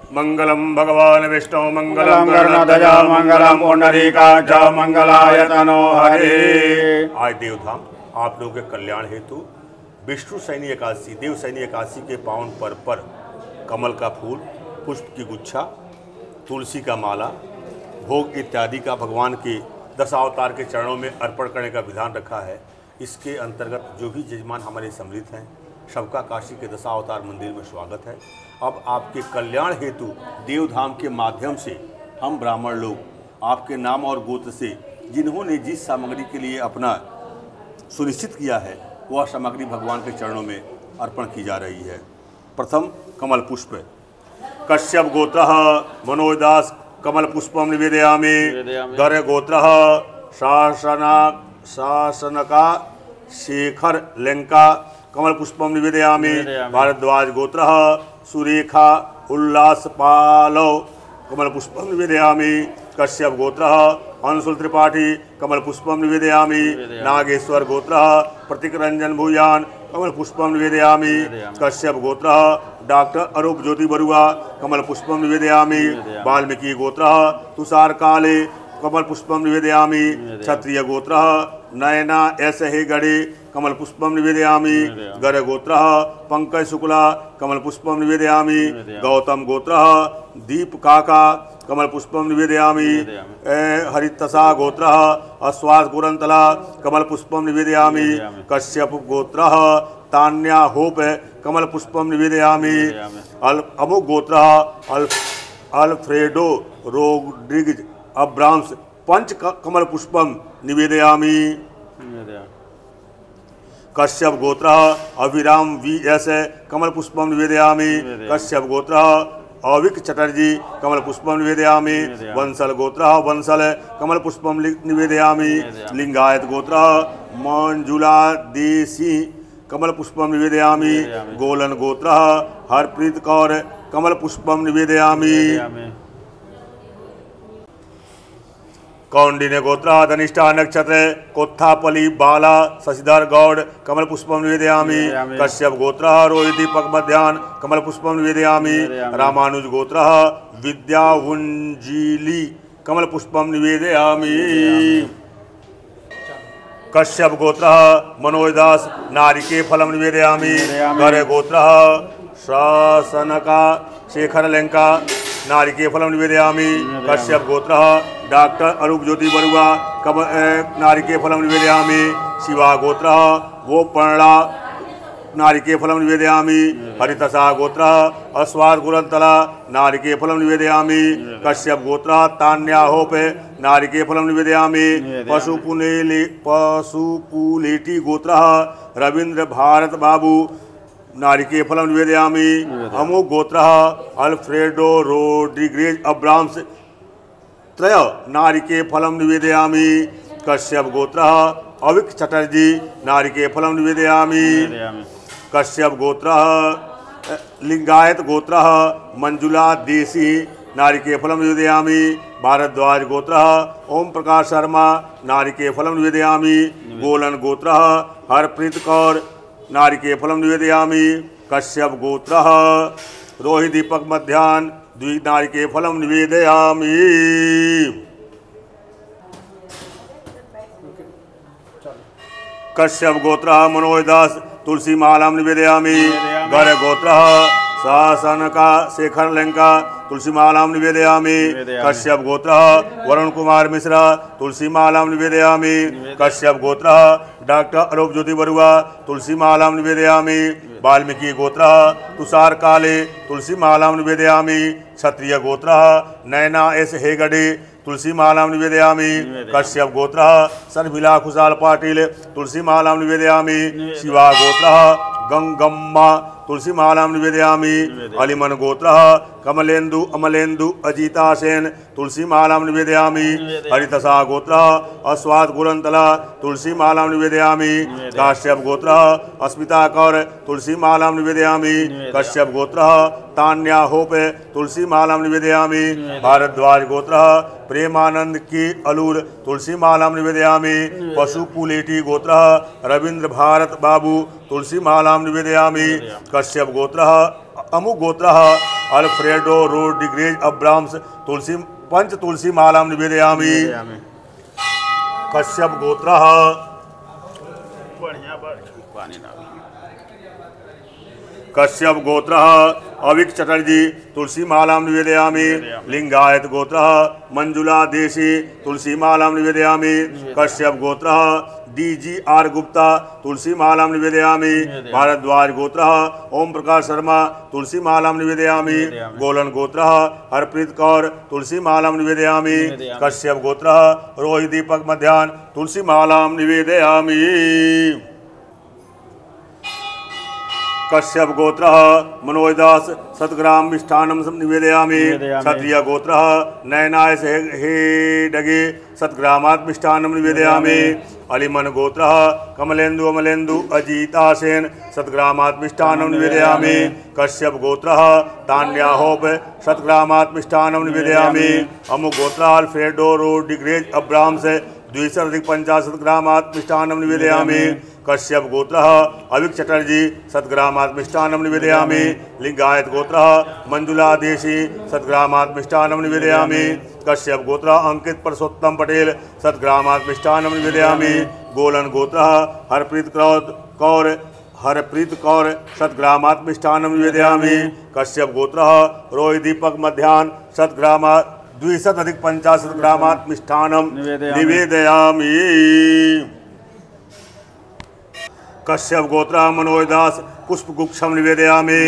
मंगलम भगवान विष्णु मंगलम गरुड़ध्वज मंगलम पुंडरीकाक्ष मंगलाय तनो हरे। आज देवधाम आप लोगों के कल्याण हेतु विष्णु शयनी एकादशी देव शयनी एकादशी के पावन पर्व पर कमल का फूल, पुष्प की गुच्छा, तुलसी का माला, भोग इत्यादि का भगवान के 10 अवतार के चरणों में अर्पण करने का विधान रखा है। इसके अंतर्गत जो भी जजमान हमारे सम्मिलित हैं सबका काशी के 10 अवतार मंदिर में स्वागत है। अब आपके कल्याण हेतु देवधाम के माध्यम से हम ब्राह्मण लोग आपके नाम और गोत्र से जिन्होंने जिस सामग्री के लिए अपना सुनिश्चित किया है वह सामग्री भगवान के चरणों में अर्पण की जा रही है। प्रथम कमल पुष्प। कश्यप गोत्र मनोज दास कमल पुष्पम निवेदयामि। गर्ग गोत्र शासनका शेखर लंका कमल पुष्पम निवेदयामि। भारद्वाज गोत्र सुरेखा उल्लास पालव कमल पुष्पम निवेदयामि। कश्यप गोत्र अंशुल त्रिपाठी कमल पुष्पम निवेदयामि। नागेश्वर गोत्र प्रतीक रंजन भूयान कमल पुष्पम निवेदयामि। कश्यप गोत्र डॉक्टर अरूप ज्योति बरुआ कमल पुष्पम निवेदयामि। वाल्मीकि गोत्र तुषार काले कमल पुष्पम निवेदयामि। क्षत्रिय गोत्र नयना एस हे गणे कमल पुष्पम निवेदयामि। गर्ग गोत्र पंकज शुक्ला कमल पुष्पम निवेदयामि। गौतम गोत्र दीप काका कमल पुष्पम निवेदयामि। हरितसा गोत्र अश्वास गुरंतला कमल पुष्पम निवेदयामि। कश्यप गोत्र तान्या होप कमल पुष्पम निवेदयामि। अमुक गोत्र अल्फ्रेडो रोड्रिग्ज अब्राम्स पंच कमल पुष्पम निवेदयामि। कश्यप गोत्र अभिराम वी.एस. कमल पुष्पम निवेदयामि। कश्यप गोत्र अविक चटर्जी कमल पुष्पम निवेदयामि। वंसल गोत्र वंसल कमल पुष्पम निवेदयामि। लिंगायत गोत्र मंजुला देसी कमल पुष्पम निवेदयामि। गोलन गोत्र हरप्रीत कौर कमल पुष्पम निवेदयामि। कौंडिन्य गोत्र धनिष्ठा नक्षत्र कोत्थापली बाला शशिधर गौड़ कमल पुष्पम निवेदयामि। कश्यप गोत्र रोहित दीपक मध्यान कमल पुष्पम निवेदयामि। रामानुज गोत्र विद्यावुंजीली कमल पुष्पम निवेदयामि। कश्यप गोत्र मनोज दास नारिके फलम निवेदयामि। गर्ग गोत्र शासनका शेखर लंका नारिके फलम निवेदयामि। कश्यप गोत्र डॉक्टर अरूप ज्योति बरुआ नारिके फलम निवेदयामि। शिवा गोत्र वो पर्णा नारिके फलम निवेदयामि। हरितसा गोत्र अश्वास गुरंतला नारिके फलम निवेदयामि। कश्यप गोत्र तान्या होप नारिके फलम निवेदयामि। पशुपुलेटी गोत्र रविंद्र भारत बाबू नारिके फलम निवेदयामि। अमुक गोत्र अल्फ्रेडो रोड्रिग्रेज अब्राम्स त्रय नारिके फलम निवेदयामि। कश्यप गोत्र अविक चटर्जी नारिके फलम निवेदयामि। कश्यप गोत्र लिंगायत गोत्र मंजुला देसी नारिके फलम निवेदयामि। भारद्वाज गोत्र ओम प्रकाश शर्मा नारिके फलम निवेदयामि। गोलन गोत्र हरप्रीत कौर नारिके फलम निवेदयामि। कश्यप गोत्र रोहित दीपक मध्यान नारिके फलम निवेदयामि। कश्यप गोत्र मनोज दास तुलसी मालाम निवेदयामि। गर्ग गोत्र शासनका शेखर लंका तुलसी मालाम निवेदयामि। कश्यप गोत्र वरुण कुमार मिश्रा तुलसी मालाम निवेदयामि। कश्यप गोत्र डॉक्टर अरूप ज्योति बरुआ तुलसी मालाम निवेदयामि। वाल्मीकि गोत्र तुषार काले तुलसी मालाम निवेदयामि। क्षत्रिय गोत्र नयना एस हेगड़े तुलसी मालाम निवेदयामि। कश्यप गोत्र शर्मिला खुशाल पाटिल तुलसी मालाम निवेदयामि। शिवा गोत्र गंगम्मा तुलसी मालाम निवेदयामि। अलिमन गोत्र कमलेन्दु अमलेन्दु अजिता सेन तुलसी मालाम निवेदयामि। हरितसा गोत्र अश्वास गुरंतला तुलसी मालाम निवेदयामि। काश्यप गोत्र अस्मिता कौर तुलसी मालाम निवेदयामि। कश्यप गोत्र तान्या होप तुलसी मालाम निवेदयामि। भारद्वाज गोत्र प्रेमानंद की अलूर तुलसी मालाम निवेदयामि। पशुपुलेटी गोत्र रविंद्र भारत बाबू तुलसी मालाम निवेदयामि। कश्यप गोत्र अमुक गोत्र अल्फ्रेडो रोड्रिगेज अब्राम्स तुलसी पंच तुलसी मालां निवेदयामि। कश्यप गोत्रः कश्यप गोत्रः अविक चटर्जी तुलसी मालां निवेदयामि। लिंगायत गोत्रः मंजुला देशी तुलसी मालां निवेदयामि। कश्यप गोत्रः DGR गुप्ता तुलसी मालां निवेदयामि। भारद्वाज गोत्रः ओम प्रकाश शर्मा तुलसी मालां निवेदयामि। गोलन गोत्रः हरप्रीत कौर तुलसी मालां निवेदयामि। कश्यप गोत्रः रोहित दीपक मध्यान तुलसी मालां निवेदयामि। कश्यप गोत्रः मनोजदास सतग्राम मिष्ठान्नं निवेदयामि। क्षत्रिय गोत्रः नयनाय हेडगे सतग्रामात् मिष्ठान्नं निवेदयामि। अलिमन गोत्रः कमलेन्दु अमलेन्दु अजीतासेन सतग्रामात् मिष्ठान्नं निवेदयामि। कश्यप गोत्रः तान्याहोप सतग्रामात् मिष्ठान्नं निवेदयामि। अमु गोत्रः अल्फ्रेडो रोड्रिगेज अब्राम्स 250 ग्रामात् मिष्ठान्नं निवेदयामि। कश्यप गोत्रः अविक चटर्जी सतग्रामात् मिष्ठान्नं निवेदयामि। लिंगायत गोत्रः मंजुला देशी सतग्रामात् मिष्ठान्नं निवेदयामि। कश्यप गोत्रः अंकित परसोत्तम पटेल सतग्रामात् मिष्ठान्नं निवेदयामि। गोलन गोत्रः हरप्रीत कौर सतग्रामात् मिष्ठान्नं निवेदयामि। कश्यप गोत्रः रोहित दीपक मध्यान सतग्रामात् 250 ग्रामात् मिष्ठान्नं निवेदयामि। कश्यप गोत्रः मनोजदास पुष्पगुच्छं निवेदयामि।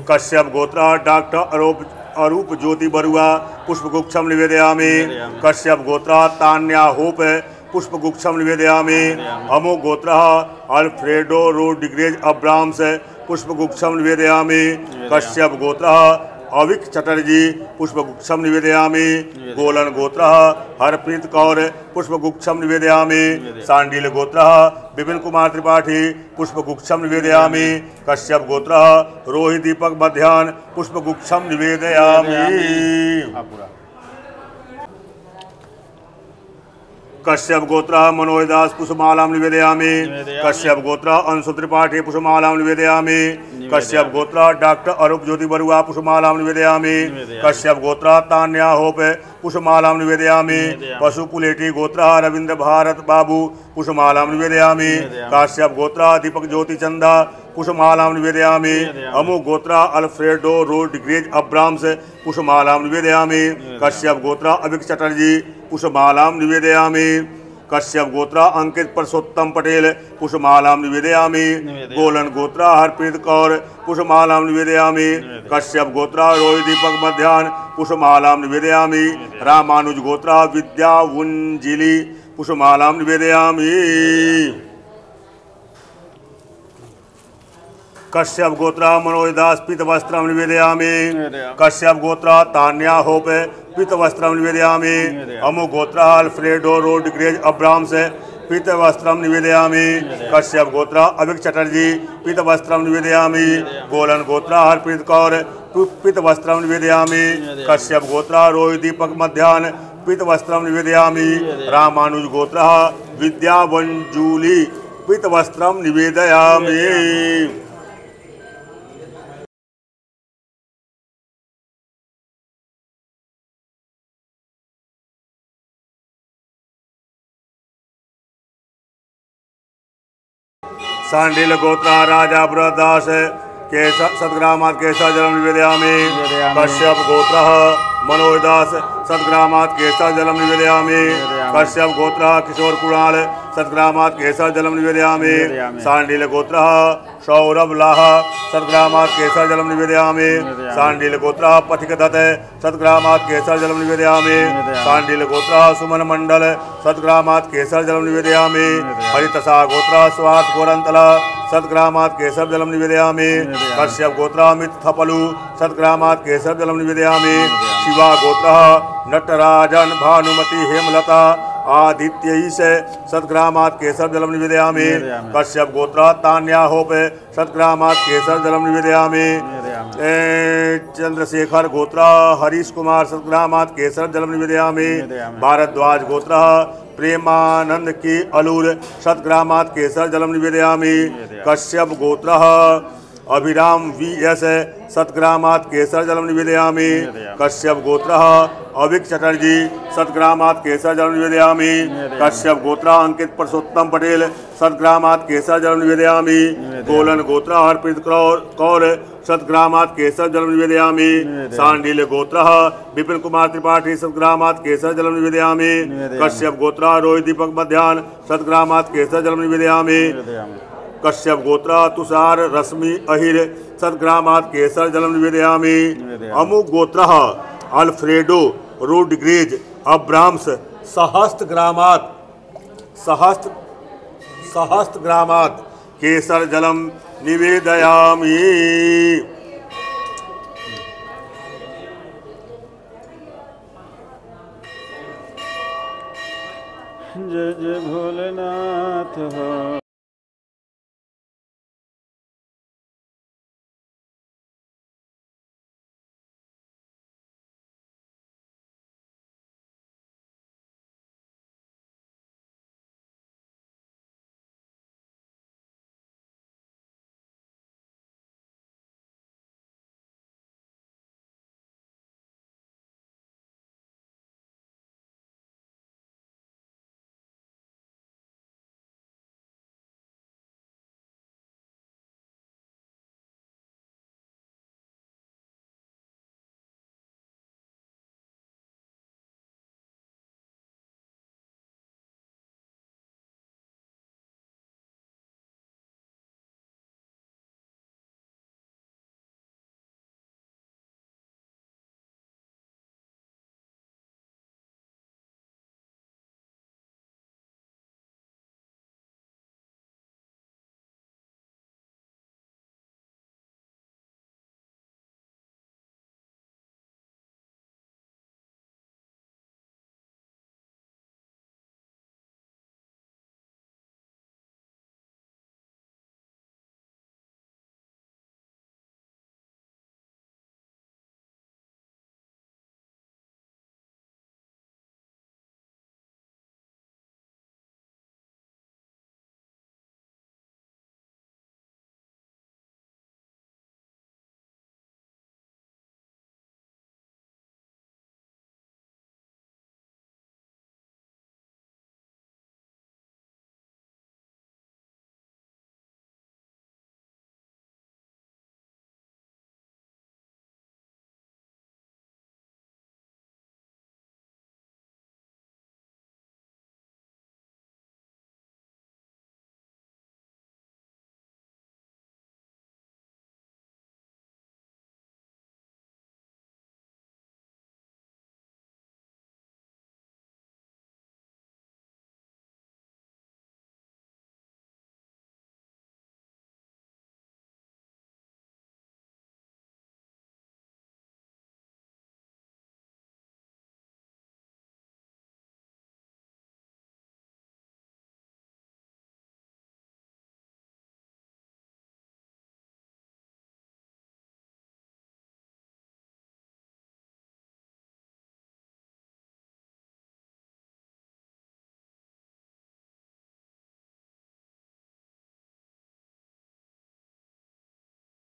कश्यप गोत्रः डॉक्टर अरूप ज्योति बरुआ पुष्पगुच्छं निवेदयामि। कश्यप गोत्रः तान्या होप पुष्पगुच्छं निवेदयामि। अमो गोत्रः अल्फ्रेडो रोड्रिगेज अब्राम्स पुष्पगुच्छं निवेदयामि। कश्यप गोत्रः अविक चटर्जी पुष्पगुच्छं निवेदयामि। गोलन गोत्रः हरप्रीत कौर पुष्पगुच्छं निवेदयामि। सांडील गोत्रः विपिन कुमार त्रिपाठी पुष्पगुच्छं निवेदयामि। कश्यप गोत्रः रोहित दीपक मध्यान पुष्पगुच्छं निवेदयामि। कश्यप गोत्रः मनोजदास पुष्पमालां निवेदयामि। कश्यप गोत्रः अंशु त्रिपाठी पुष्पमालां निवेदयामि। कश्यप गोत्रः डॉक्टर अरूप ज्योति बरुआ पुष्पमालां निवेदयामि। कश्यप गोत्रः तान्या होप पुष्पमालां निवेदयामि। पशु पुलेटी गोत्रः रविंद्र भारत बाबू पुष्पमालां निवेदयामि। काश्यप गोत्रः दीपक ज्योति चंदा पुष्पमालां निवेदयामि। अमु गोत्रः अल्फ्रेडो रोड्रिगेज अब्राम्स पुष्पमालां निवेदयामि। कश्यप गोत्रः अविक चटर्जी पुष्पमालां निवेदयामि। कश्यप गोत्रः अंकित परसोत्तम पटेल पुष्पमालां निवेदयामि। गोलन गोत्रः हरप्रीत कौर पुष्पमालां निवेदयामि। कश्यप गोत्रः रोहित दीपक मध्यान पुष्पमालां निवेदयामि। रामानुज गोत्रः विद्या वुंजिली पुष्पमालां निवेदयामि। कश्यप गोत्रः मनोजदास पीतवस्त्रं निवेदयामि। कश्यप गोत्रः तान्या होप पीतवस्त्रं निवेदयामि। अमु गोत्रः अल्फ्रेडो रोड्रिगेज अब्राम्स पीतवस्त्रं निवेदयामि। कश्यप गोत्रः अविक चटर्जी पीतवस्त्रं निवेदयामि। गोलन गोत्रः हरप्रीत कौर पीतवस्त्रं निवेदयामि। कश्यप गोत्रः रोहित दीपक मध्यान पीतवस्त्रं निवेदयामि। रामानुज गोत्रः विद्या वंजूली पीतवस्त्रं निवेदयामि। सांडील गोत्रः राजा बृहदास सतग्रामात् केशव जलम निवेदयामि। कश्यप गोत्रः मनोजदास सतग्रामात् केशव जलम निवेदयामि। कश्यप गोत्रः किशोर कुणाल सतग्रामात् केशव जलम निवेदयामि। सांडील गोत्रः सौरभ लाह सतग्रामात् केशव जलम निवेदयामि। सांडील गोत्रः पथिक दत्त सतग्रामात् केशव जलम निवेदयामि। सांडील गोत्रः सुमन मंडल सतग्रामात् केशव जलम निवेदयामि। हरितसा गोत्रः स्वात गोरंतला सतग्रामात् केशव जलम निवेदयामि। कश्यप गोत्रः मित थपलु सतग्रामात् केशव जलम निवेदयामि। शिवा गोत्रः नटराजन भानुमति हेमलता आदित्यैष सतग्रामात् केशव जलम निवेदयामि। कश्यप गोत्रः तान्या होप सतग्रामात् केशव जलम निवेदयामि। चंद्रशेखर गोत्रः हरीश कुमार सतग्रामात् केशव जलम निवेदयामि। भारद्वाज गोत्रः प्रेमानंद की अलूर सतग्रामात् केशव जलम निवेदयामि। कश्यप गोत्रः अभिराम वी.एस. सत्ग्रामात् केसर जलम निवेदयामि। कश्यप गोत्रः अभिक चटर्जी सत्ग्रामात् केसर जलम निवेदयामि। कश्यप गोत्रः अंकित पुरुषोत्तम पटेल सत्ग्रामात् केसर जलम निवेदयामि। गोलन गोत्रः हरप्रीत कौर सत्ग्रामात् केसर जलम निवेदयामि। सांडील गोत्रः विपिन कुमार त्रिपाठी सत्ग्रामात् केसर जलम निवेदयामि। कश्यप गोत्रः रोहित दीपक मध्यान सत्ग्रामात् केसर जलम निवेदयामि। कश्यप गोत्रः तुषार रश्मि अहिर सत्ग्रामात् केसर जलम निवेदयामि। अमुक गोत्रः अल्फ्रेडो रोडग्रेज अब्राम्स सहस्त्रग्रामात् केसर जलम निवेदयामि। जय जय भोलेनाथ हो।